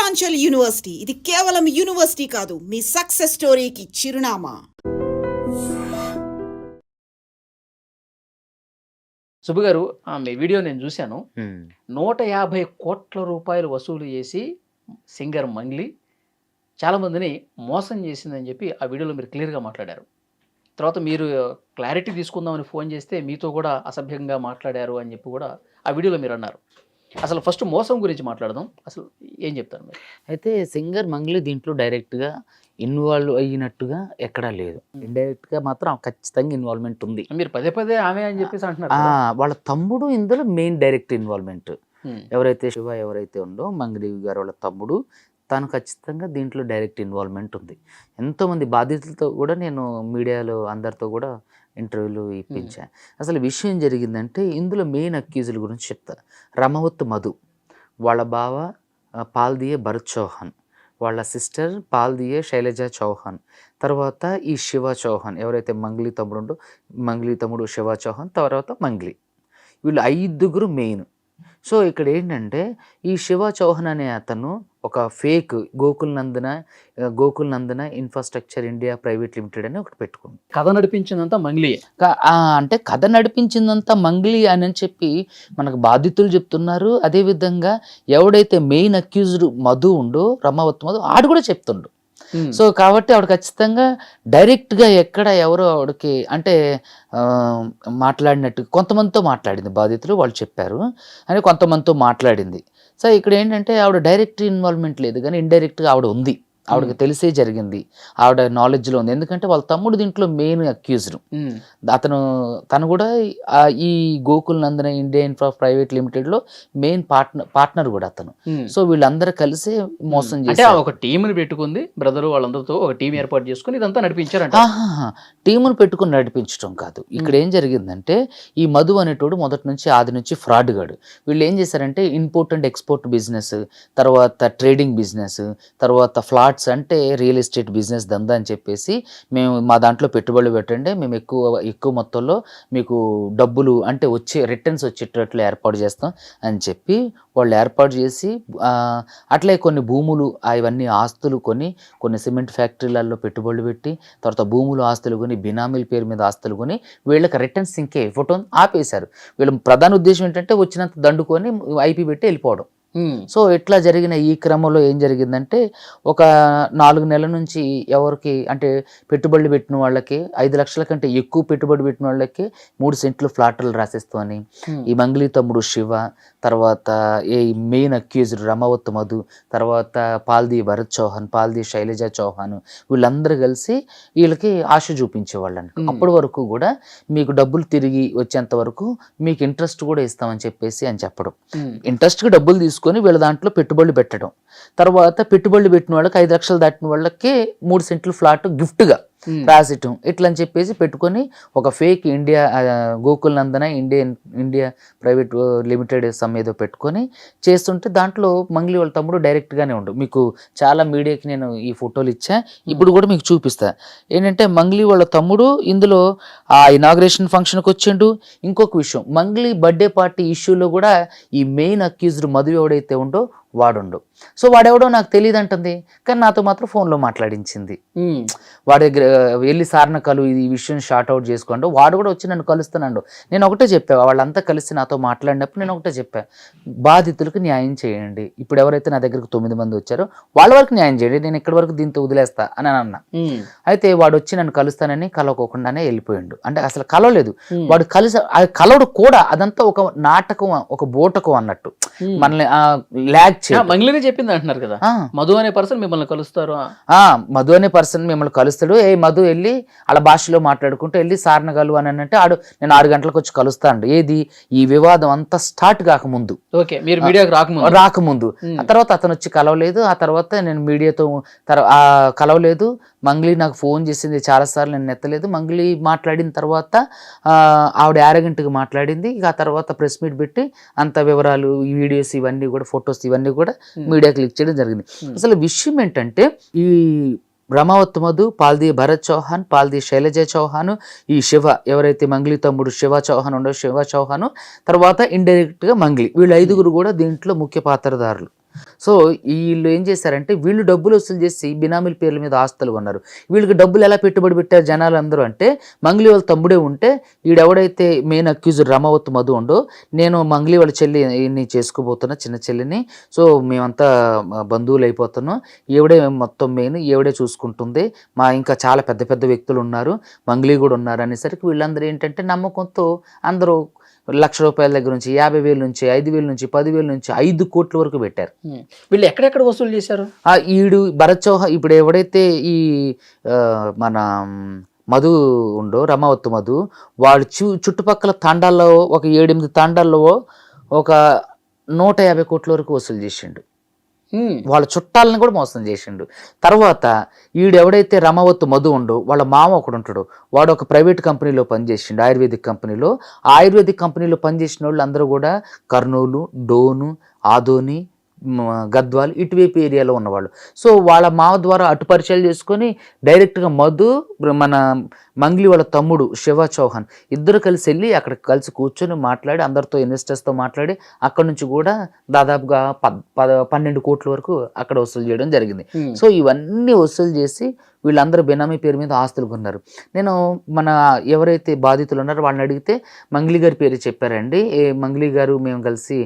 Uttaranchal university ఇది కేవలం university కాదు, మీ సక్సెస్ స్టోరీకి చిరునామా. సుబ్బు గారు, మీ వీడియో నేను చూశాను. 150 కోట్ల రూపాయలు వసూలు చేసి సింగర్ మంగ్లీ చాలామందిని మోసం చేసిందని చెప్పి ఆ వీడియోలో మీరు క్లియర్గా మాట్లాడారు. తర్వాత మీరు క్లారిటీ తీసుకుందామని ఫోన్ చేస్తే మీతో కూడా అసభ్యంగా మాట్లాడారు అని చెప్పి కూడా ఆ వీడియోలో మీరు అన్నారు. అసలు ఫస్ట్ మోసం గురించి మాట్లాడదాం. అసలు ఏం చెప్తారు మీరు? అయితే సింగర్ మంగ్లీ దీంట్లో డైరెక్ట్గా ఇన్వాల్వ్ అయినట్టుగా ఎక్కడా లేదు. ఇండైరెక్ట్గా మాత్రం ఖచ్చితంగా ఇన్వాల్వ్మెంట్ ఉంది. మీరు పదే పదే ఆమె అని చెప్పేసి అంటున్నారు. వాళ్ళ తమ్ముడు ఇందులో మెయిన్ డైరెక్ట్ ఇన్వాల్వ్మెంట్. ఎవరైతే శివ ఎవరైతే ఉందో మంగ్లీ గారు వాళ్ళ తమ్ముడు, తను ఖచ్చితంగా దీంట్లో డైరెక్ట్ ఇన్వాల్వ్మెంట్ ఉంది. ఎంతోమంది బాధితులతో కూడా నేను మీడియాలో అందరితో కూడా ఇంటర్వ్యూలు ఇప్పించాను. అసలు విషయం జరిగిందంటే ఇందులో మెయిన్ అక్యూజుల గురించి చెప్తా. రమవత్ మధు, వాళ్ళ బావ పాల్దియే భరత్ చౌహాన్, వాళ్ళ సిస్టర్ పాల్దియే శైలజ చౌహాన్, తర్వాత ఈ శివ చౌహాన్ ఎవరైతే మంగ్లీ తమ్ముడు ఉండో, మంగ్లీ తమ్ముడు శివ చౌహాన్, తర్వాత మంగ్లీ, వీళ్ళు 5 మెయిన్. సో ఇక్కడ ఏంటంటే ఈ శివ చౌహాన్ అనే అతను ఒక ఫేక్ గోకుల్ నందన ఇన్ఫ్రాస్ట్రక్చర్ ఇండియా ప్రైవేట్ లిమిటెడ్ అని ఒకటి పెట్టుకుంది. కథ నడిపించిందంతా మంగ్లీ. అంటే కథ నడిపించిందంతా మంగ్లీ అని చెప్పి మనకు బాధితులు చెప్తున్నారు. అదేవిధంగా ఎవడైతే మెయిన్ అక్యూజ్డ్ మధు ఉండో, రమావత్ మధు, ఆడు కూడా చెప్తుండు. సో కాబట్టి ఆవిడ ఖచ్చితంగా డైరెక్ట్గా ఎక్కడ ఎవరో ఆవిడకి అంటే మాట్లాడినట్టు కొంతమందితో మాట్లాడింది, బాధితులు వాళ్ళు చెప్పారు అని కొంతమందితో మాట్లాడింది. సో ఇక్కడ ఏంటంటే ఆవిడ డైరెక్ట్ ఇన్వాల్వ్మెంట్ లేదు, కానీ ఇండైరెక్ట్గా ఆవిడ ఉంది. ఆవిడకి తెలిసే జరిగింది, ఆవిడ నాలెడ్జ్లో ఉంది. ఎందుకంటే వాళ్ళ తమ్ముడు దీంట్లో మెయిన్ అక్యూజ్డ్. తను కూడా ఈ Gokul Nandana India infra private లిమిటెడ్లో మెయిన్ పార్ట్నర్ కూడా అతను. సో వీళ్ళందరూ కలిసి మోసం చేసి ఒక టీంని పెట్టుకుంది, బ్రదర్ వాళ్ళందరితో ఒక టీం ఏర్పాటు చేసుకుని ఇదంతా నడిపించారంట. టీమును పెట్టుకుని నడిపించడం కాదు. ఇక్కడ ఏం జరిగిందంటే ఈ మధు అనేటోడు మొదటి నుంచి ఆది నుంచి ఫ్రాడ్ గాడు. వీళ్ళు ఏం చేశారంటే ఇంపోర్ట్ అండ్ ఎక్స్పోర్ట్ బిజినెస్, తర్వాత ట్రేడింగ్ బిజినెస్, తర్వాత ఫ్లాట్ అంటే రియల్ ఎస్టేట్ బిజినెస్ దందా అని చెప్పేసి మేము మా దాంట్లో పెట్టుబడులు పెట్టండి, మేము ఎక్కువ మొత్తంలో మీకు డబ్బులు అంటే రిటర్న్స్ వచ్చేటట్లు ఏర్పాటు చేస్తాం అని చెప్పి వాళ్ళు ఏర్పాటు చేసి అట్లే కొన్ని భూములు అవన్నీ ఆస్తులు కొన్ని సిమెంట్ ఫ్యాక్టరీలలో పెట్టుబడులు పెట్టి, తర్వాత భూములు ఆస్తులు కొని, బినామీల పేరు మీద ఆస్తులు కొని వీళ్ళకి రిటర్న్స్ ఇంకే ఇవ్వటం ఆపేశారు. వీళ్ళ ప్రధాన ఉద్దేశం ఏంటంటే వచ్చినంత దండుకొని ఐపీ పెట్టి వెళ్ళిపోవడం. సో ఇట్లా జరిగిన ఈ క్రమంలో ఏం జరిగిందంటే ఒక 4 నెలల నుంచి ఎవరికి అంటే పెట్టుబడులు పెట్టిన వాళ్ళకి 5 లక్షల కంటే ఎక్కువ పెట్టుబడి పెట్టిన వాళ్ళకి 3 సెంట్లు ఫ్లాట్లు రాసేస్తామని ఈ మంగ్లీ తమ్ముడు శివ, తర్వాత ఈ మెయిన్ అక్యూజ్డ్ రమావత్ మధు, తర్వాత పాల్ది భరత్ చౌహాన్, పాల్ది శైలజ చౌహాన్, వీళ్ళందరూ కలిసి వీళ్ళకి ఆశ చూపించేవాళ్ళని. అప్పటి వరకు కూడా మీకు డబ్బులు తిరిగి వచ్చేంత వరకు మీకు ఇంట్రెస్ట్ కూడా ఇస్తామని చెప్పేసి అని చెప్పడం. ఇంట్రెస్ట్కి డబ్బులు తీసుకొని వీళ్ళ దాంట్లో పెట్టుబడులు పెట్టడం. తర్వాత పెట్టుబడులు పెట్టిన వాళ్ళకి 5 లక్షలు దాటిన వాళ్ళకి 3 సెంట్లు ఫ్లాట్ గిఫ్ట్గా రాసిటం, ఇట్లా అని చెప్పేసి పెట్టుకొని ఒక fake India Gokul Nandana India private limited some ఏదో పెట్టుకొని చేస్తుంటే దాంట్లో మంగ్లీ వాళ్ళ తమ్ముడు డైరెక్ట్గానే ఉండు. మీకు చాలా మీడియాకి నేను ఈ ఫోటోలు ఇచ్చా, ఇప్పుడు కూడా మీకు చూపిస్తా. ఏంటంటే మంగ్లీ వాళ్ళ తమ్ముడు ఇందులో ఆ ఇనాగ్రేషన్ ఫంక్షన్కి వచ్చిండు. ఇంకొక విషయం, మంగ్లీ బర్త్డే పార్టీ ఇష్యూలో కూడా ఈ మెయిన్ అక్యూజ్డ్ మధు ఎవడైతే ఉండో వాడుండు. సో వాడెవడో నాకు తెలియదు అంటుంది, కానీ నాతో మాత్రం ఫోన్లో మాట్లాడించింది. వాడి దగ్గర వెళ్ళి సార్న ఈ విషయం షార్ట్ అవుట్ చేసుకోండి, వాడు కూడా వచ్చి నన్ను కలుస్తున్నాడు. నేను ఒకటే చెప్పా, వాళ్ళంతా కలిసి నాతో మాట్లాడినప్పుడు నేను ఒకటే చెప్పా, బాధితులకు న్యాయం చేయండి. ఇప్పుడు ఎవరైతే నా దగ్గరకు 9 మంది వచ్చారో వాళ్ళ వరకు న్యాయం చేయండి, నేను ఇక్కడి వరకు దీంతో వదిలేస్తా అని అన్నా. అయితే వాడు వచ్చి నన్ను కలుస్తానని కలవకోకుండానే వెళ్ళిపోయిండు. అంటే అసలు కలవలేదు, వాడు కలవడు కూడా, అదంతా ఒక నాటకం, ఒక బోటకం అన్నట్టు. మనల్ని మంగ్లీనే చెప్పింది అంటున్నారు కదా, మధు అనే పర్సన్ మిమ్మల్ని కలుస్తారు, మధు అనే పర్సన్ మిమ్మల్ని కలుస్తాడు. మధు వెళ్ళి వాళ్ళ భాషలో మాట్లాడుకుంటూ వెళ్ళి సార్న కలు అని అంటే ఆడు నేను 6 గంటలకు వచ్చి కలుస్తాడు. ఏది ఈ వివాదం అంతా స్టార్ట్ కాకముందు, మీరు మీడియాకు రాకముందు. ఆ తర్వాత అతను వచ్చి కలవలేదు. ఆ తర్వాత నేను మీడియాతో కలవలేదు. మంగ్లీ నాకు ఫోన్ చేసింది చాలాసార్లు, నేను ఎత్తలేదు. మంగ్లీ మాట్లాడిన తర్వాత ఆవిడ యారగెంట్గా మాట్లాడింది. ఇక ఆ తర్వాత ప్రెస్ మీట్ పెట్టి అంత వివరాలు, ఈ వీడియోస్ ఇవన్నీ కూడా, ఫొటోస్ ఇవన్నీ కూడా మీడియా క్లిక్ చేయడం జరిగింది. అసలు విషయం ఏంటంటే ఈ రమావత్ మధు, పాల్ది భరత్ చౌహాన్, పాల్ది శైలజ చౌహాన్, ఈ శివ ఎవరైతే మంగ్లీ తమ్ముడు శివ చౌహాన్ ఉండో శివ చౌహాన్, తర్వాత ఇండైరెక్ట్గా మంగ్లీ, వీళ్ళు 5 కూడా దీంట్లో ముఖ్య పాత్రధారులు. సో వీళ్ళు ఏం చేశారంటే వీళ్ళు డబ్బులు వసూలు చేసి బినామీల పేర్ల మీద ఆస్తులు కొన్నారు. వీళ్ళకి డబ్బులు ఎలా పెట్టుబడి పెట్టారు జనాలు అందరూ అంటే, మంగ్లీ వాళ్ళ తమ్ముడే ఉంటే ఈడెవడైతే మెయిన్ అక్యూజర్ రమావత్ మధు ఉండో, నేను మంగ్లీ వాళ్ళ చెల్లిని చేసుకోబోతున్నా, చిన్న చెల్లిని, సో మేమంతా బంధువులు అయిపోతున్నాం, ఈవిడే మొత్తం మెయిన్, ఈవిడే చూసుకుంటుంది, మా ఇంకా చాలా పెద్ద పెద్ద వ్యక్తులు ఉన్నారు, మంగ్లీ కూడా ఉన్నారు అనేసరికి వీళ్ళందరూ ఏంటంటే నమ్మకంతో అందరూ ₹1,00,000 దగ్గర నుంచి 50,000 నుంచి 5,000 నుంచి 10,000 నుంచి 5 కోట్ల వరకు పెట్టారు. వీళ్ళు ఎక్కడెక్కడ వసూలు చేశారు? ఈడు భరత్ చౌహాన్ ఇప్పుడు ఎవడైతే ఈ మన మధు ఉండో, రమావత్ మధు, వాడు చుట్టుపక్కల తాండాల్లో ఒక 7-8 తాండాల్లో ఒక 150 కోట్ల వరకు వసూలు చేసిండు. వాళ్ళ చుట్టాలను కూడా మోసం చేసిండు. తర్వాత ఎవడైతే రమావత్ మధు ఉండో వాళ్ళ మామ ఒకడు ఉంటాడు, వాడు ఒక ప్రైవేట్ కంపెనీలో పనిచేసిండు, ఆయుర్వేదిక్ కంపెనీలో. ఆ ఆయుర్వేదిక్ కంపెనీలో పనిచేసిన వాళ్ళు అందరూ కూడా కర్నూలు, డోను, ఆదోని, గద్వాల్ ఇటువైపు ఏరియాలో ఉన్నవాళ్ళు. సో వాళ్ళ మావ ద్వారా అటు పరిచయాలు చేసుకొని డైరెక్ట్గా మధు, మన మంగ్లీ వాళ్ళ తమ్ముడు శివ చౌహాన్ ఇద్దరు కలిసి వెళ్ళి అక్కడ కలిసి కూర్చొని మాట్లాడి అందరితో ఇన్వెస్టర్స్తో మాట్లాడి అక్కడ నుంచి కూడా దాదాపుగా 12 కోట్ల వరకు అక్కడ వసూలు చేయడం జరిగింది. సో ఇవన్నీ వసూలు చేసి వీళ్ళందరూ బెనామీ పేరు మీద ఆస్తులు కొన్నారు. నేను మన ఎవరైతే బాధితులు ఉన్నారో వాళ్ళని అడిగితే మంగ్లీ గారి పేరు చెప్పారండి. మంగ్లీ గారు మేము కలిసి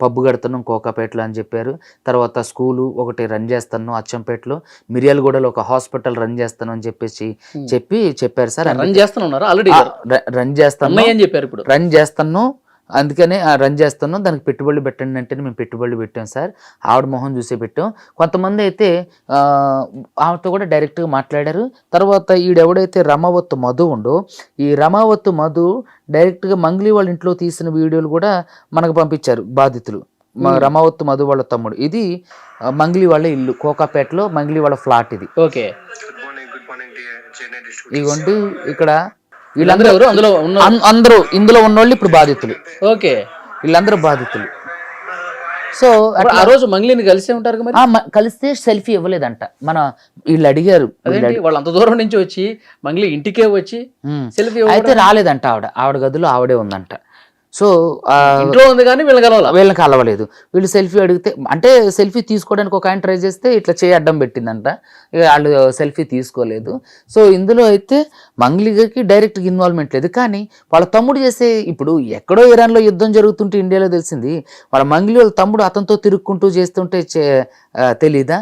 పబ్బు కడుతున్నాం కోకాపేటలో అని చెప్పారు. తర్వాత స్కూలు ఒకటి రన్ చేస్తాను అచ్చంపేటలో, మిర్యాలగూడలో ఒక హాస్పిటల్ రన్ చేస్తాను అని చెప్పారు సార్. రన్ చేస్తున్నారా ఆల్రెడీ? రన్ చేస్తాను అని చెప్పారు. ఇప్పుడు రన్ చేస్తాను, అందుకనే రన్ చేస్తున్నాం, దానికి పెట్టుబడులు పెట్టండి అంటే మేము పెట్టుబడులు పెట్టాం సార్. ఆవిడ మొహం చూసే పెట్టాం. కొంతమంది అయితే ఆవిడతో కూడా డైరెక్ట్గా మాట్లాడారు. తర్వాత ఈడెవడైతే రమావత్ మధు ఉండో, ఈ రమావత్ మధు డైరెక్ట్గా మంగ్లీ వాళ్ళ ఇంట్లో తీసిన వీడియోలు కూడా మనకు పంపించారు బాధితులు. రమావత్ మధు వాళ్ళ తమ్ముడు. ఇది మంగ్లీ వాళ్ళ ఇల్లు కోకాపేటలో, మంగ్లీ వాళ్ళ ఫ్లాట్ ఇది. ఓకే, ఇదిగోండి ఇక్కడ వీళ్ళందరూ అందరూ ఇందులో ఉన్నోళ్ళు ఇప్పుడు బాధితులు. ఓకే, వీళ్ళందరూ బాధితులు. సో ఆ రోజు మంగ్లీని కలిసే ఉంటారు కదా? కలిస్తే సెల్ఫీ ఇవ్వలేదంట. వీళ్ళు అడిగారు, వాళ్ళు అంత దూరం నుంచి వచ్చి మంగ్లీ ఇంటికే వచ్చి సెల్ఫీ అయితే రాలేదంట. ఆవిడ గదిలో ఆవిడే ఉందంట. సో ఇంట్లో ఉంది కానీ వీళ్ళని కలవలేదు. వీళ్ళు సెల్ఫీ అడిగితే, అంటే సెల్ఫీ తీసుకోవడానికి ఒక ఆయన ట్రై చేస్తే ఇట్లా చేయి అడ్డం పెట్టిందంట, వాళ్ళు సెల్ఫీ తీసుకోలేదు. సో ఇందులో అయితే మంగ్లీ గారికి డైరెక్ట్గా ఇన్వాల్వ్మెంట్ లేదు. కానీ వాళ్ళ తమ్ముడు చేసే, ఇప్పుడు ఎక్కడో ఇరాన్లో యుద్ధం జరుగుతుంటే ఇండియాలో తెలిసింది, వాళ్ళ మంగ్లీ వాళ్ళ తమ్ముడు అతనితో తిరుక్కుంటూ చేస్తుంటే తెలీదా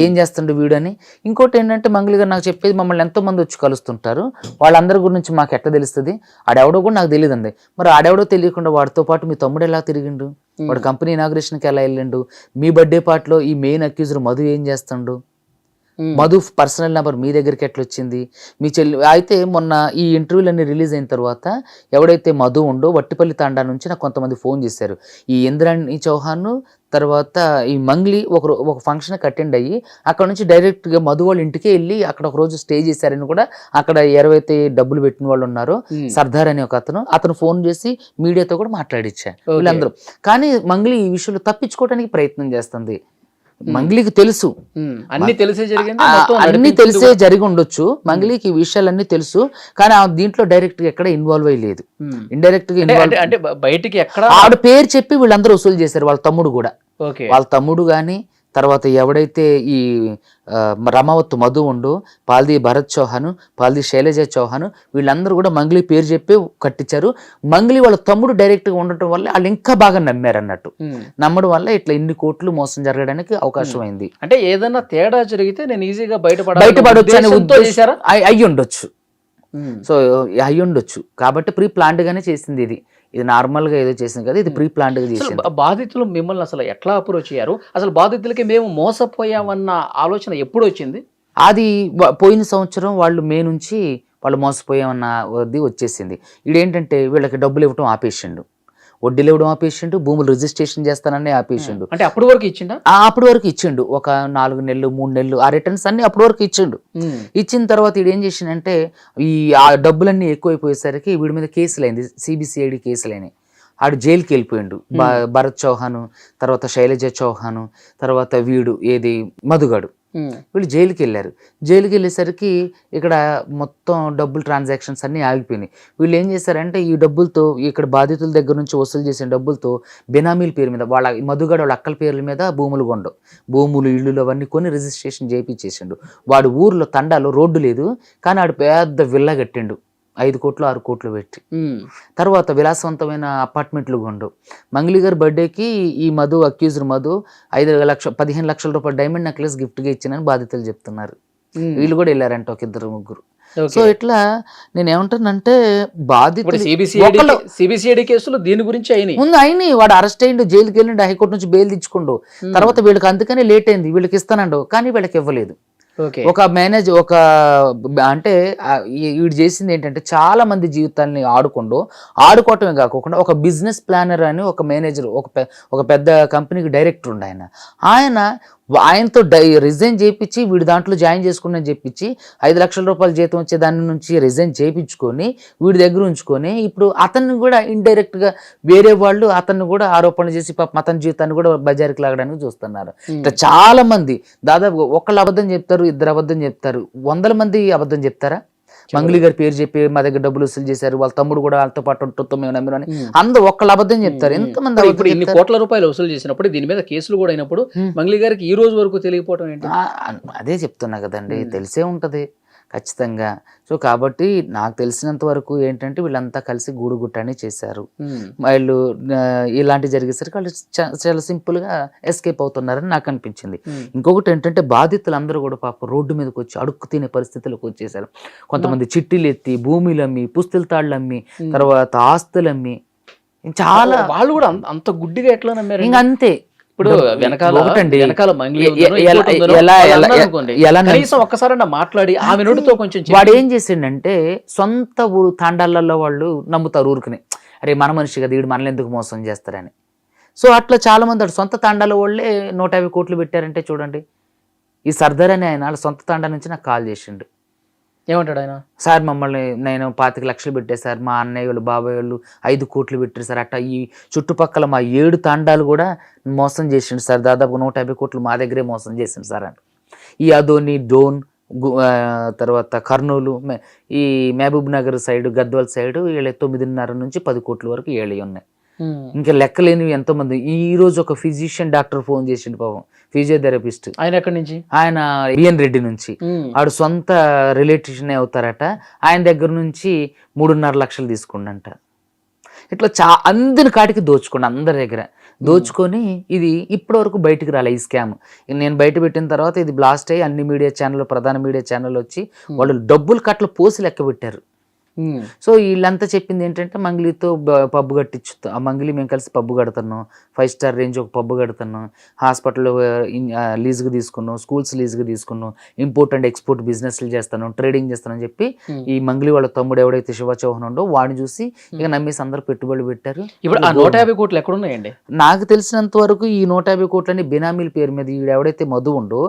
ఏం చేస్తుండే వీడని. ఇంకోటి ఏంటంటే మంగ్లీ గారు నాకు చెప్పేది, మమ్మల్ని ఎంతోమంది వచ్చి కలుస్తుంటారు, వాళ్ళందరి గురించి మాకు ఎట్లా తెలుస్తుంది, ఆడెవడో కూడా నాకు తెలియదండి. మరి ఆడెవడో తెలియకుండా వాడితో పాటు మీ తమ్ముడు ఎలా తిరిగిండు, వాడు కంపెనీ ఇనాగ్రేషన్కి ఎలా వెళ్ళిండు, మీ బర్త్డే పార్టీలో ఈ మెయిన్ అక్యూజర్ మధు ఏం చేస్తుండు, మధు పర్సనల్ నెంబర్ మీ దగ్గరికి ఎట్లా వచ్చింది, మీ చెల్లి. అయితే మొన్న ఈ ఇంటర్వ్యూలన్నీ రిలీజ్ అయిన తర్వాత ఎవడైతే మధు ఉండో వట్టిపల్లి తాండా నుంచి నాకు కొంతమంది ఫోన్ చేశారు. ఈ ఇంద్రాణి చౌహాన్ తర్వాత ఈ మంగ్లీ ఒక ఫంక్షన్కి అటెండ్ అయ్యి అక్కడ నుంచి డైరెక్ట్గా మధు వాళ్ళ ఇంటికే వెళ్ళి అక్కడ ఒక రోజు స్టే చేశారని కూడా, అక్కడ ఎవరైతే డబ్బులు పెట్టిన వాళ్ళు ఉన్నారో సర్దార్ అని ఒక అతను ఫోన్ చేసి మీడియాతో కూడా మాట్లాడిచ్చారు వీళ్ళందరూ. కానీ మంగ్లీ ఈ విషయంలో తప్పించుకోవడానికి ప్రయత్నం చేస్తుంది. మంగ్లీకి తెలుసు, అన్ని తెలిసే జరిగి ఉండొచ్చు, మంగ్లీకి ఈ విషయాలన్నీ తెలుసు, కానీ దీంట్లో డైరెక్ట్ గా ఎక్కడ ఇన్వాల్వ్ అయ్యలేదు. ఇండైరెక్ట్ గా అంటే బయటికి ఎక్కడ ఆవిడ పేరు చెప్పి వీళ్ళందరూ వసూలు చేశారు. వాళ్ళ తమ్ముడు కూడా, వాళ్ళ తమ్ముడు గాని తర్వాత ఎవడైతే ఈ రమావత్ మధు ఉండు, పాల్ది భరత్ చౌహాన్, పాల్ది శైలజ చౌహాన్, వీళ్ళందరూ కూడా మంగ్లీ పేరు చెప్పి కట్టించారు. మంగ్లీ వాళ్ళ తమ్ముడు డైరెక్ట్గా ఉండటం వల్ల వాళ్ళు ఇంకా బాగా నమ్మారు అన్నట్టు. నమ్మడం వల్ల ఇట్లా ఇన్ని కోట్లు మోసం జరగడానికి అవకాశం అయింది. అంటే ఏదైనా తేడా జరిగితే నేను ఈజీగా బయటపడొచ్చు అనే ఉద్దేశం అయ్యి ఉండొచ్చు. సో అయ్యి ఉండొచ్చు కాబట్టి ప్రీ ప్లాన్డ్ గానే చేసింది ఇది. ఇది నార్మల్ గా ఏదో చేసింది కదా, ఇది ప్రీ ప్లాన్డ్ గా చేసింది. బాధితులు మిమ్మల్ని అసలు ఎట్లా అప్రోచ్ అయ్యారు? అసలు బాధితులకి మేము మోసపోయామన్న ఆలోచన ఎప్పుడు వచ్చింది? అది పోయిన సంవత్సరం వాళ్ళు మే నుంచి వాళ్ళు మోసపోయామన్న వచ్చేసింది. ఇదేంటంటే వీళ్ళకి డబ్బులు ఇవ్వటం ఆపేసిండు, వడ్డీలు ఇవ్వడం ఆపేసిండు, భూములు రిజిస్ట్రేషన్ చేస్తానని ఆపేసిండు. అంటే అప్పటి వరకు ఇచ్చిండు, అప్పటి వరకు ఇచ్చిండు. ఒక 4 నెలలు 3 నెలలు ఆ రిటర్న్స్ అన్ని అప్పటి వరకు ఇచ్చిండు. ఇచ్చిన తర్వాత వీడు ఏం చేసిండంటే ఆ డబ్బులన్నీ ఎక్కువైపోయేసరికి వీడి మీద కేసులు అయింది, సిబిసిఐడి కేసులు అయినాయి. ఆడు జైలుకి వెళ్ళిపోయిండు. భరత్ చౌహాన్, తర్వాత శైలజ చౌహాన్, తర్వాత వీడు ఏది మధుగాడు వీళ్ళు జైలుకి వెళ్ళారు. జైలుకి వెళ్ళేసరికి ఇక్కడ మొత్తం డబ్బులు ట్రాన్సాక్షన్స్ అన్నీ ఆగిపోయినాయి. వీళ్ళు ఏం చేశారంటే ఈ డబ్బులతో ఇక్కడ బాధితుల దగ్గర నుంచి వసూలు చేసిన డబ్బులతో బెనామీల పేరు మీద వాళ్ళ మధుగడ వాళ్ళ అక్కల పేర్ల మీద భూములు ఇళ్ళు అవన్నీ కొని రిజిస్ట్రేషన్ చేయించేసిండు. వాడు ఊర్లో తండాలో రోడ్డు లేదు, కానీ ఆడు పెద్ద విల్లా కట్టిండు 5 కోట్లు 6 కోట్లు పెట్టి. తర్వాత విలాసవంతమైన అపార్ట్మెంట్లు కొండు. మంగ్లీ గారి బర్త్డేకి ఈ అక్యూజ్డ్ మధు 15 లక్షల రూపాయల డైమండ్ నెక్లెస్ గిఫ్ట్గా ఇచ్చిందని బాధితులు చెప్తున్నారు. వీళ్ళు కూడా వెళ్ళారంట ఒక 2-3. సో ఇట్లా నేను ఏమంటానంటే బాధితులు సిబిసిఐడి కేసులు దీని గురించి అయినాయి. వాడు అరెస్ట్ అయ్యిండు, జైలుకి వెళ్ళిండు, హైకోర్టు నుంచి బెయిల్ తెచ్చుకుండు. తర్వాత వీళ్ళకి అందుకనే లేట్ అయింది, వీళ్ళకి ఇస్తానండు, కానీ వీళ్ళకి ఇవ్వలేదు. ఒక అంటే వీడు చేసింది ఏంటంటే చాలా మంది జీవితాన్ని ఆడుకోవటమే కాకుండా ఒక బిజినెస్ ప్లానర్ అని ఒక మేనేజర్ ఒక పెద్ద కంపెనీకి డైరెక్టర్ ఉండే ఆయనతో రిజైన్ చేయించి వీడి దాంట్లో జాయిన్ చేసుకుని చెప్పించి 5 లక్షల రూపాయల జీతం వచ్చే దాని నుంచి రిజైన్ చేయించుకొని వీడి దగ్గర ఉంచుకొని ఇప్పుడు అతన్ని కూడా ఇండైరెక్ట్ గా వేరే వాళ్ళు అతన్ని కూడా ఆరోపణలు చేసి పాపం అతని జీవితాన్ని కూడా బజారుకి లాగడానికి చూస్తున్నారు. చాలా మంది దాదాపు ఒకళ్ళు అబద్ధం చెప్తారు, 2 అబద్ధం చెప్తారు, 100 మంది అబద్ధం చెప్తారా? మంగ్లీ గారి పేరు చెప్పి మా దగ్గర డబ్బులు వసూలు చేశారు, వాళ్ళ తమ్ముడు కూడా వాళ్ళతో పాటు ఉంటుందో మేము నమ్మిన అందరూ ఒక్కళ్ళు అబద్ధం చెప్తారు. ఎంతమంది ఇప్పుడు ఇన్ని కోట్ల రూపాయలు వసూలు చేసినప్పుడు దీని మీద కేసులు కూడా అయినప్పుడు మంగ్లీ గారికి ఈ రోజు వరకు తెలియకపోవడం ఏంటి? అదే చెప్తున్నా కదండి, తెలిసే ఉంటది ఖచ్చితంగా. సో కాబట్టి నాకు తెలిసినంత వరకు ఏంటంటే వీళ్ళంతా కలిసి గూడుగుట్టని చేశారు. వాళ్ళు ఇలాంటి జరిగేసరికి వాళ్ళు చాలా సింపుల్ గా ఎస్కేప్ అవుతున్నారని నాకు అనిపించింది. ఇంకొకటి ఏంటంటే బాధితులు అందరూ కూడా పాప రోడ్డు మీదకి వచ్చి అడుక్కు తినే పరిస్థితులకు వచ్చేసారు. కొంతమంది చిట్టీలు ఎత్తి భూమిలు అమ్మి పుస్తల తాళ్ళు అమ్మి తర్వాత ఆస్తులు అమ్మి చాలా వాళ్ళు కూడా అంత గుడ్డిగా ఎట్లా నమ్మారు? ఇంకా అంతే. ఇప్పుడు వెనకాల ఒక్కసారి మాట్లాడి ఆమె నోటితో కొంచెం వాడు ఏం చేసిండంటే సొంత ఊరు తాండాలలో వాళ్ళు నమ్ముతారు ఊరుకుని, అరే మన మనిషి కదా వీడు మనల్ని ఎందుకు మోసం చేస్తారని. సో అట్లా చాలా మంది సొంత తాండాల వాళ్ళే 150 కోట్లు పెట్టారంటే చూడండి. ఈ సర్దార్ అని ఆయన వాళ్ళ సొంత తాండా నుంచి నాకు కాల్ చేసిండు. ఏమంటాడు ఆయన? సార్ మమ్మల్ని నేను 25 లక్షలు పెట్టే సార్, మా అన్నయ్య వాళ్ళు బాబాయ్ వాళ్ళు 5 కోట్లు పెట్టారు సార్, అట్లా ఈ చుట్టుపక్కల మా 7 తాండాలు కూడా మోసం చేసిండు సార్, దాదాపు 150 కోట్లు మా దగ్గరే మోసం చేసిండు సార్ అని. ఈ అదోని డోన్ తర్వాత కర్నూలు ఈ మహబూబ్ నగర్ సైడ్ గద్వాల్ సైడ్ వీళ్ళ 9.5 నుంచి 10 కోట్ల వరకు ఏళ్ళవి ఉన్నాయి. ఇంకా లెక్కలేనివి ఎంతో మంది. ఈ రోజు ఒక ఫిజిషియన్ డాక్టర్ ఫోన్ చేసిండు పాపం, ఫిజియోథెరపిస్ట్. ఆయన ఎక్కడి నుంచి? ఆయన బిఎన్ రెడ్డి నుంచి. ఆడు సొంత రిలేటివ్స్ అవుతారట. ఆయన దగ్గర నుంచి 3.5 లక్షలు తీసుకుండంట. ఇట్లా అందరి కాటికి దోచుకోండి, అందరి దగ్గర దోచుకొని ఇది ఇప్పటి వరకు బయటికి రాలే ఈ స్కామ్. నేను బయట పెట్టిన తర్వాత ఇది బ్లాస్ట్ అయ్యి అన్ని మీడియా ఛానల్ ప్రధాన మీడియా ఛానల్ వచ్చి వాళ్ళు డబ్బులు కట్టలు పోసి లెక్క పెట్టారు. సో వీళ్ళంతా చెప్పింది ఏంటంటే మంగ్లీతో పబ్బు కట్టించు, ఆ మంగ్లీ మేము కలిసి పబ్బు కడుతున్నాం, 5 స్టార్ రేంజ్ ఒక పబ్బు కడుతున్నాం, హాస్పిటల్ లీజుగా తీసుకున్నాం, స్కూల్స్ లీజుగా తీసుకున్నాం, ఇంపోర్ట్ అండ్ ఎక్స్పోర్ట్ బిజినెస్లు చేస్తాను, ట్రేడింగ్ చేస్తానని చెప్పి ఈ మంగ్లీ వాళ్ళ తమ్ముడు ఎవడైతే శివ చౌహాన్ ఉండో వాడిని చూసి ఇక నమ్మేసి అందరూ పెట్టుబడులు పెట్టారు. ఇప్పుడు ఆ 150 కోట్లు ఎక్కడ ఉన్నాయండి? నాకు తెలిసినంత వరకు ఈ 150 కోట్లని బెనామీల పేరు మీద ఎవడైతే మధు ఉండో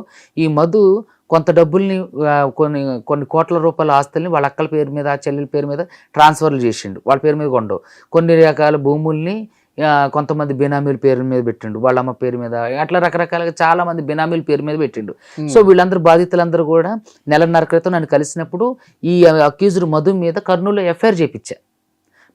ఈ మధు కొంత డబ్బుల్ని కొన్ని కోట్ల రూపాయల ఆస్తుల్ని వాళ్ళ అక్కల పేరు మీద చెల్లెల పేరు మీద ట్రాన్స్ఫర్లు చేసిండు, వాళ్ళ పేరు మీద కొండవు. కొన్ని రకాల భూముల్ని కొంతమంది బినామీల పేరు మీద పెట్టిండు, వాళ్ళ అమ్మ పేరు మీద, అట్లా రకరకాలుగా చాలా మంది బినామీల పేరు మీద పెట్టిండు. సో వీళ్ళందరూ బాధితులందరూ కూడా 1.5 క్రితం నన్ను కలిసినప్పుడు ఈ అక్యూజ్డ్ మధు మీద కర్నూలులో ఎఫ్ఐఆర్ చేయించా.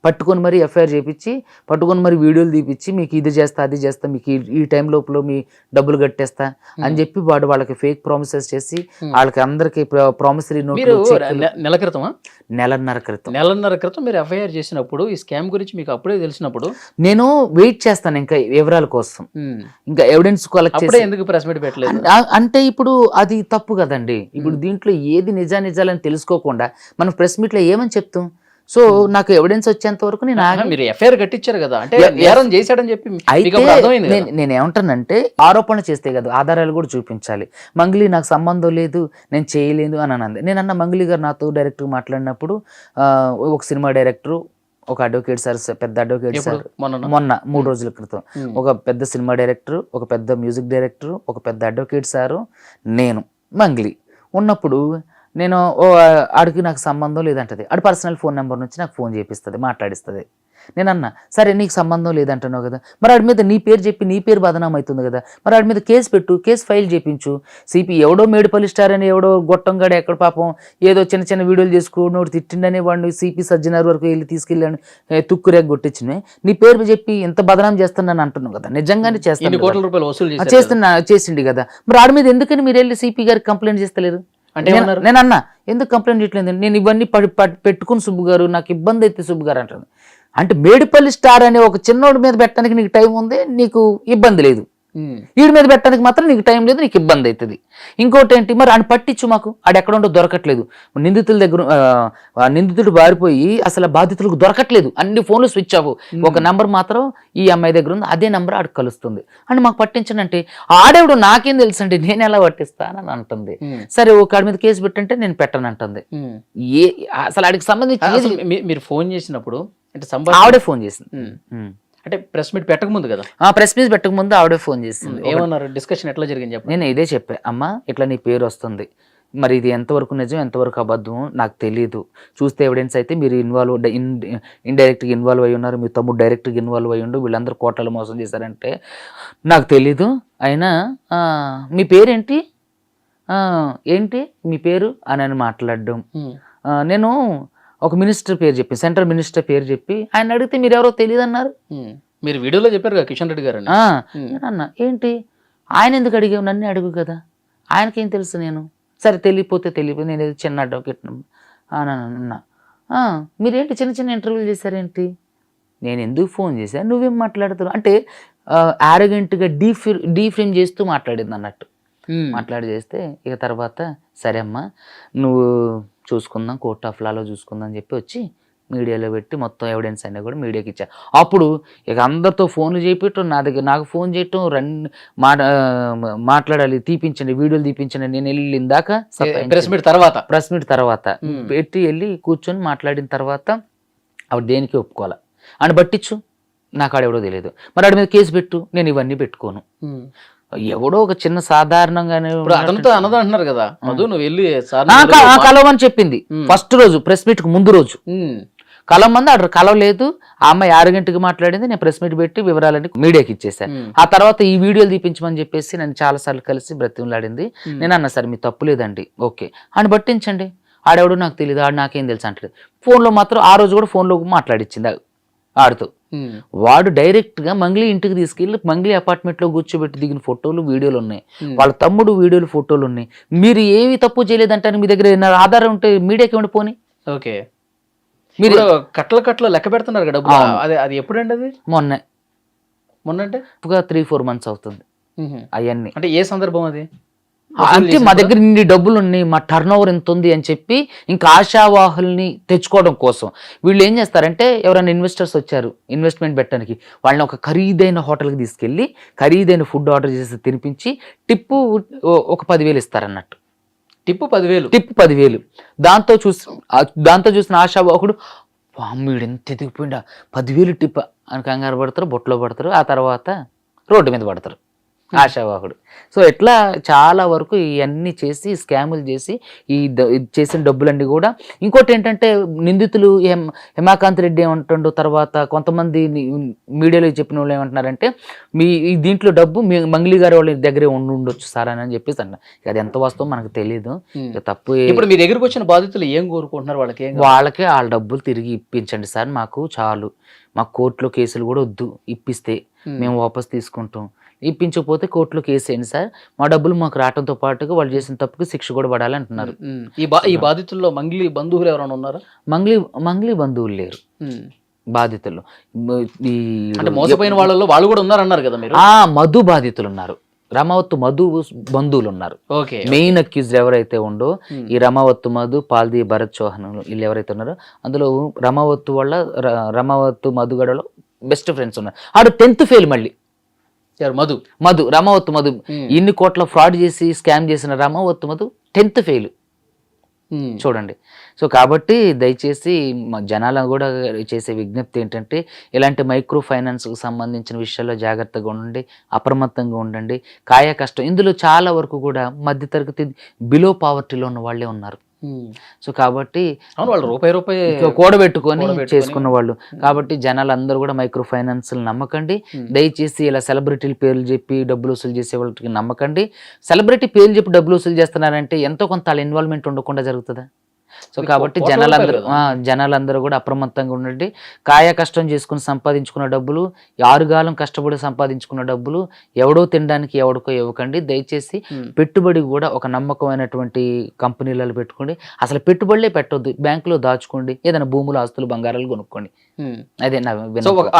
పట్టుకొని మరి ఎఫ్ఐఆర్ చేయించి పట్టుకొని మరి వీడియోలు తీపిచ్చి మీకు ఇది చేస్తా అది చేస్తా మీకు ఈ టైం లోపల మీ డబ్బులు కట్టేస్తా అని చెప్పి వాళ్ళకి ఫేక్ ప్రామిసెస్ చేసి వాళ్ళకి అందరికి ప్రామిసరీ నోట్లు. 1.5 క్రితం మీరు ఎఫ్ఐఆర్ చేసినప్పుడు ఈ స్కామ్ గురించి మీకు అప్పుడే తెలిసినప్పుడు నేను వెయిట్ చేస్తాను ఇంకా వివరాల కోసం, ఇంకా ఎవిడెన్స్ కలెక్ట్ చేసి. ఎందుకు ప్రెస్ మీట్ పెట్టలేదు అంటే ఇప్పుడు అది తప్పు కదండి. ఇప్పుడు దీంట్లో ఏది నిజాలని తెలుసుకోకుండా మనం ప్రెస్ మీట్ లో ఏమని చెప్తాం? సో నాకు ఎవిడెన్స్ వచ్చేంత వరకు మీరు ఎఫ్ఐఆర్ కట్టించారు కదా, అంటే నేరం చేశాడని చెప్పి. అయితే నేను ఏమంటానంటే ఆరోపణలు చేస్తే కదా ఆధారాలు కూడా చూపించాలి. మంగ్లీ నాకు సంబంధం లేదు, నేను చేయలేదు అని అన్నది. నేను అన్న మంగ్లీ గారు నాతో డైరెక్టర్ మాట్లాడినప్పుడు ఒక సినిమా డైరెక్టర్, ఒక అడ్వకేట్ సార్, పెద్ద అడ్వకేట్ సార్, మొన్న 3 రోజుల క్రితం ఒక పెద్ద సినిమా డైరెక్టర్, ఒక పెద్ద మ్యూజిక్ డైరెక్టర్, ఒక పెద్ద అడ్వకేట్ సారు, నేను మంగ్లీ ఉన్నప్పుడు నేను ఆడికి నాకు సంబంధం లేదంటది. ఆడు పర్సనల్ ఫోన్ నెంబర్ నుంచి నాకు ఫోన్ చేపిస్తుంది, మాట్లాడిస్తుంది. నేను అన్నా, సరే నీకు సంబంధం లేదంటున్నావు కదా, మరి వాడి మీద నీ పేరు చెప్పి నీ పేరు బదనాం అవుతుంది కదా, మరి వాడి మీద కేసు పెట్టు, కేసు ఫైల్ చేయించు. సిపి ఎవడో మేడిపల్లి స్టార్ అని ఎవడో గొట్టంగాడు ఎక్కడ పాపం ఏదో చిన్న చిన్న వీడియోలు చేసుకున్నోడు తిట్టిండని వాడిని సిపి సజ్జనార్ వరకు వెళ్ళి తీసుకెళ్ళాను తుక్కురేగ కొట్టించిన నీ పేరు చెప్పి ఎంత బదనాం చేస్తున్నాను అంటున్నావు కదా, నిజంగానే చేస్తాను కోట్ల రూపాయలు వసూలు చేసిండి కదా, మరి వాడి మీద ఎందుకని మీరు వెళ్ళి సిపి గారికి కంప్లైంట్ చేస్తలేరు అంటే నేను అన్నా, ఎందుకు కంప్లైంట్ చేయట్లేదు, నేను ఇవన్నీ పెట్టుకుని సుబ్బు గారు నాకు ఇబ్బంది అయితే సుబ్బు గారు అంటాను. అంటే మేడిపల్లి స్టార్ అనే ఒక చిన్నోడి మీద పెట్టడానికి నీకు టైం ఉంది, నీకు ఇబ్బంది లేదు, వీడి మీద పెట్టడానికి మాత్రం నీకు టైం లేదు, నీకు ఇబ్బంది అవుతుంది. ఇంకోటి ఏంటి, మరి ఆయన పట్టించు, మాకు ఆడ ఎక్కడ ఉండో దొరకట్లేదు, నిందితుల దగ్గర నిందితుడు బారిపోయి అసలు బాధితులకు దొరకట్లేదు, అన్ని ఫోన్లు స్విచ్ ఆఫ్, ఒక నంబర్ మాత్రం ఈ అమ్మాయి దగ్గర ఉంది, అదే నంబర్ ఆడికి కలుస్తుంది అని మాకు పట్టించండి అంటే, ఆడేవుడు నాకేం తెలుసు అంటే నేను ఎలా పట్టిస్తానని అంటుంది. సరే ఒక ఆడి మీద కేసు పెట్టంటే నేను పెట్టను అంటుంది. అసలు ఆడికి సంబంధించి మీరు ఫోన్ చేసినప్పుడు అంటే ఆవిడే ఫోన్ చేసింది, అంటే ప్రెస్ మీట్ పెట్టక ముందు కదా, ప్రెస్ మీట్ పెట్టక ముందు ఆవిడే ఫోన్ చేసింది. ఏమన్నారు, డిస్కషన్ ఎట్లా జరిగింది చెప్పండి. నేను ఇదే చెప్పా, అమ్మ ఇట్లా నీ పేరు వస్తుంది, మరి ఇది ఎంతవరకు నిజం ఎంతవరకు అబద్ధం నాకు తెలియదు, చూస్తే ఎవిడెన్స్ అయితే మీరు ఇండైరెక్ట్గా ఇన్వాల్వ్ అయ్యి ఉన్నారు, మీ తమ్ముడు డైరెక్ట్గా ఇన్వాల్వ్ అయ్యి ఉండు, వీళ్ళందరూ కోట్లలో మోసం చేశారంటే నాకు తెలీదు. అయినా మీ పేరేంటి, ఏంటి మీ పేరు అని మాట్లాడడం, నేను ఒక మినిస్టర్ పేరు చెప్పి సెంట్రల్ మినిస్టర్ పేరు చెప్పి ఆయన అడిగితే మీరు ఎవరో తెలియదు అన్నారు. మీరు వీడియోలో చెప్పారు కదా కిషన్ రెడ్డి గారు అన్న ఏంటి ఆయన ఎందుకు అడిగావు, నన్ను అడుగు కదా, ఆయనకేం తెలుసు, నేను సరే తెలియపోతే నేను ఏదో చిన్న అడ్వకేట్ అన్నా. మీరేంటి చిన్న చిన్న ఇంటర్వ్యూలు చేశారేంటి, నేను ఎందుకు ఫోన్ చేశాను, నువ్వేం మాట్లాడుతున్నావు అంటే ఆరోగెంట్గా డీఫ్రేమ్ చేస్తూ మాట్లాడింది అన్నట్టు. మాట్లాడి చేస్తే ఇక తర్వాత సరే అమ్మా నువ్వు చూసుకుందాం, కోర్ట్ ఆఫ్ లాలో చూసుకుందాం అని చెప్పి వచ్చి మీడియాలో పెట్టి మొత్తం ఎవిడెన్స్ అయినా కూడా మీడియాకి ఇచ్చా. అప్పుడు ఇక అందరితో ఫోన్లు చేయించడం, నాకు ఫోన్ చేయటం, మాట్లాడాలి, తీపించండి, వీడియోలు తీపించండి, నేను వెళ్ళిన దాకా ప్రెస్ మీట్ తర్వాత పెట్టి వెళ్ళి కూర్చొని మాట్లాడిన తర్వాత ఆవిడ దేనికి ఒప్పుకోవాలి అని బట్టించు, నాకు ఆడెవడో తెలియదు, మరి ఆడి మీద కేసు పెట్టు, నేను ఇవన్నీ పెట్టుకోను. ఎవడో ఒక చిన్న సాధారణంగానే అతనితో అన్నది అంటున్నారు కదా, నువ్వు వెళ్ళి కలవని చెప్పింది ఫస్ట్ రోజు ప్రెస్ మీట్ కు ముందు రోజు కలవమంది, అక్కడ కలవలేదు, ఆ అమ్మాయి 6 గంటకి మాట్లాడింది, నేను ప్రెస్ మీట్ పెట్టి వివరాలన్నీ మీడియాకి ఇచ్చేసాను. ఆ తర్వాత ఈ వీడియోలు తీపించమని చెప్పేసి నన్ను చాలా సార్లు కలిసి బ్రతిమలాడింది. నేను అన్నా సరే మీ తప్పు లేదండి, ఓకే అని పట్టించండి, ఆడెవడో నాకు తెలియదు, ఆడు నాకేం తెలుసు అంటలేదు. ఫోన్లో మాత్రం ఆ రోజు కూడా ఫోన్లో మాట్లాడిచ్చింది ఆడుతూ. వాడు డైరెక్ట్ గా మంగ్లీ ఇంటికి తీసుకెళ్లి మంగ్లీ అపార్ట్మెంట్ లో కూర్చోబెట్టి దిగిన ఫోటోలు వీడియోలు ఉన్నాయి, వాళ్ళ తమ్ముడు వీడియోలు ఫోటోలు ఉన్నాయి. మీరు ఏమి తప్పు చేయలేదంటే మీ దగ్గర ఆధారం ఉంటే మీడియాకి ఇవ్వండి పోనీ. ఓకే, మీరు కట్ల లెక్క పెడుతున్నారు కదా డబ్బు, అది ఎప్పుడండి, అది మొన్న అంటే 3-4 months అవుతుంది. అవన్నీ అంటే ఏ సందర్భం అది, అంటే మా దగ్గర ఇన్ని డబ్బులు ఉన్నాయి, మా టర్న్ ఓవర్ ఎంత ఉంది అని చెప్పి ఇంకా ఆశావాహుల్ని తెచ్చుకోవడం కోసం వీళ్ళు ఏం చేస్తారంటే, ఎవరైనా ఇన్వెస్టర్స్ వచ్చారు ఇన్వెస్ట్మెంట్ పెట్టడానికి, వాళ్ళని ఒక ఖరీదైన హోటల్కి తీసుకెళ్ళి ఖరీదైన ఫుడ్ ఆర్డర్ చేసి తినిపించి టిప్పు ఒక 10,000 ఇస్తారన్నట్టు. టిప్పు 10,000 దాంతో చూసిన ఆశావాహుడు వీడు ఎంత ఎదిగిపోయిందా 10,000 టిప్ అని కంగారు పడతారు, బొట్లో పడతారు, ఆ తర్వాత రోడ్డు మీద పడతారు ఆశావాహుడు. సో ఇట్లా చాలా వరకు ఇవన్నీ చేసి స్కాములు చేసి చేసిన డబ్బులన్నీ కూడా. ఇంకోటి ఏంటంటే నిందితులు హేమాకాంత్ రెడ్డి ఏమంటుండో, తర్వాత కొంతమంది మీడియాలో చెప్పిన వాళ్ళు ఏమంటున్నారంటే ఈ దీంట్లో డబ్బు మంగ్లీ గారి వాళ్ళ దగ్గరే ఉండొచ్చు సార్ అని చెప్పేసి అన్న. అది ఎంత వాస్తవం మనకు తెలియదు, తప్పు. ఇప్పుడు మీ దగ్గరకు వచ్చిన బాధితులు ఏం కోరుకుంటున్నారు, వాళ్ళకే వాళ్ళ డబ్బులు తిరిగి ఇప్పించండి సార్, మాకు చాలు, మాకు కోర్టులో కేసులు కూడా వద్దు, ఇప్పిస్తే మేము వాపస్ తీసుకుంటాం, ఇప్పించకపోతే కోర్టులో కేసు వేయండి సార్, మా డబ్బులు మాకు రావడంతో పాటుగా వాళ్ళు చేసిన తప్పుకి శిక్ష కూడా పడాలి అంటున్నారు. ఈ బాధితుల్లో మంగ్లీ బంధువులు ఎవరైనా ఉన్నారా? మంగ్లీ బంధువులు లేరు బాధితులు. మోసపోయిన వాళ్ళలో వాళ్ళు కూడా ఉన్నారన్నారు కదా మీరు. మధు బాధితులు ఉన్నారు, రమావత్తు మధు బంధువులు ఉన్నారు. మెయిన్ అక్యూజ్డ్ ఎవరైతే ఉండో ఈ రమావత్తు మధు, పాల్ది భరత్ చౌహాన్ వీళ్ళు ఎవరైతే ఉన్నారో అందులో రమావత్తు మధు గడలో బెస్ట్ ఫ్రెండ్స్ ఉన్నారు. ఆడు 10th ఫెయిల్ మళ్ళీ రమావత్తు మధు ఇన్ని కోట్ల ఫ్రాడ్ చేసి స్కామ్ చేసిన రమావత్తు మధు 10th ఫెయిల్ చూడండి. సో కాబట్టి దయచేసి జనాలను కూడా చేసే విజ్ఞప్తి ఏంటంటే, ఇలాంటి మైక్రో ఫైనాన్స్కి సంబంధించిన విషయాల్లో జాగ్రత్తగా ఉండండి, అప్రమత్తంగా ఉండండి. కాయ కష్టం ఇందులో చాలా వరకు కూడా మధ్యతరగతి బిలో పావర్టీలో ఉన్న వాళ్ళే ఉన్నారు. సో కాబట్టి అవును, వాళ్ళు రూపాయి కూడబెట్టుకొని కూడబెట్టుకొని చేసుకున్న వాళ్ళు. కాబట్టి జనాలు అందరూ కూడా మైక్రో ఫైనాన్స్ నమ్మకండి. దయచేసి ఇలా సెలబ్రిటీల పేర్లు చెప్పి డబ్బులు వసూలు చేసే వాళ్ళకి నమ్మకండి. సెలబ్రిటీ పేర్లు చెప్పి డబ్బులు వసూలు చేస్తున్నారంటే ఎంతో కొంత వాళ్ళ ఇన్వాల్వ్మెంట్ ఉండకుండా జరుగుతుందా? సో కాబట్టి జనాలందరూ కూడా అప్రమత్తంగా ఉండండి. కాయ కష్టం చేసుకుని సంపాదించుకున్న డబ్బులు, ఆరుగాలం కష్టపడి సంపాదించుకున్న డబ్బులు ఎవడో తినడానికి ఎవడికో ఇవ్వకండి. దయచేసి పెట్టుబడి కూడా ఒక నమ్మకమైనటువంటి కంపెనీలలో పెట్టుకోండి. అసలు పెట్టుబడులే పెట్టొద్దు, బ్యాంకులో దాచుకోండి, ఏదైనా భూములు ఆస్తులు బంగారాలు కొనుక్కోండి. అదే నా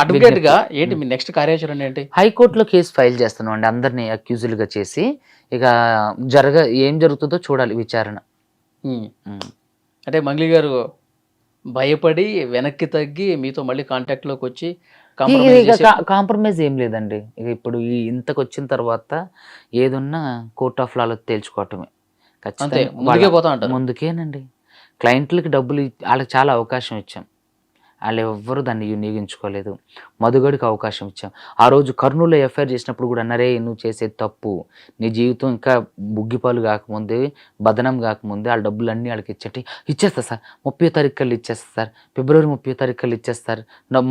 అడ్వకేట్ గా ఏంటి మీ నెక్స్ట్ కార్యాచరణ ఏంటి? హైకోర్టులో కేసు ఫైల్ చేస్తున్నాం అండి, అందరినీ అక్యూజులుగా చేసి. ఇక ఏం జరుగుతుందో చూడాలి విచారణ. అంటే మంగ్లీ గారు భయపడి వెనక్కి తగ్గి మీతో మళ్ళీ కాంటాక్ట్ లోకి వచ్చి కాంప్రమైజ్ ఏం లేదండి. ఇక ఇప్పుడు ఇంతకు వచ్చిన తర్వాత ఏదున్నా కోర్ట్ ఆఫ్ లాలో తేల్చుకోవటమే ఖచ్చితంగా. ముందుకేనండి. క్లయింట్లకి డబ్బులు వాళ్ళకి చాలా అవకాశం ఇచ్చాం, వాళ్ళు ఎవ్వరూ దాన్ని వినియోగించుకోలేదు. మధుగడికి అవకాశం ఇచ్చాం. ఆ రోజు కర్నూలులో ఎఫ్ఐఆర్ చేసినప్పుడు కూడా అన్నారే, నువ్వు చేసేది తప్పు, నీ జీవితం ఇంకా బుగ్గిపాలు కాకముందే, బదనం కాకముందే వాళ్ళ డబ్బులు అన్నీ వాళ్ళకి ఇచ్చేస్తా సార్, 30వ తారీఖు కల్లా ఇచ్చేస్తా సార్, ఫిబ్రవరి 30వ తారీఖు కల్లా ఇచ్చేస్తారు,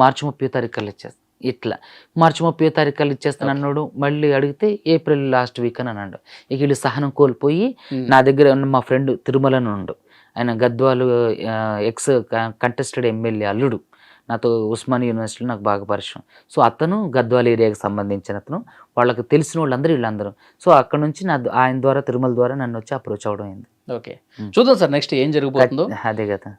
మార్చి 30వ తారీఖు కల్లా ఇచ్చేస్తారు. ఇట్లా మార్చి 30వ తారీఖు కల్లా ఇచ్చేస్తాను అన్నాడు. మళ్ళీ అడిగితే ఏప్రిల్ లాస్ట్ వీక్ అని అన్నాడు. ఇక వీళ్ళు సహనం కోల్పోయి నా దగ్గర ఉన్న మా ఫ్రెండ్ తిరుమలను ఉండు, ఆయన గద్వాలు ఎక్స్ కంటెస్టెడ్ ఎమ్మెల్యే అల్లుడు, నాతో ఉస్మానియా యూనివర్సిటీలో నాకు బాగా పరిచయం. సో అతను గద్వాల ఏరియాకి సంబంధించిన అతను, వాళ్ళకి తెలిసిన వాళ్ళందరూ వీళ్ళందరూ. సో అక్కడ నుంచి ఆయన ద్వారా తిరుమల ద్వారా నన్ను వచ్చి అప్రోచ్ అవడం అయింది. ఓకే, చూద్దాం సార్ నెక్స్ట్ ఏం జరగబోతుందో. అదే కదా.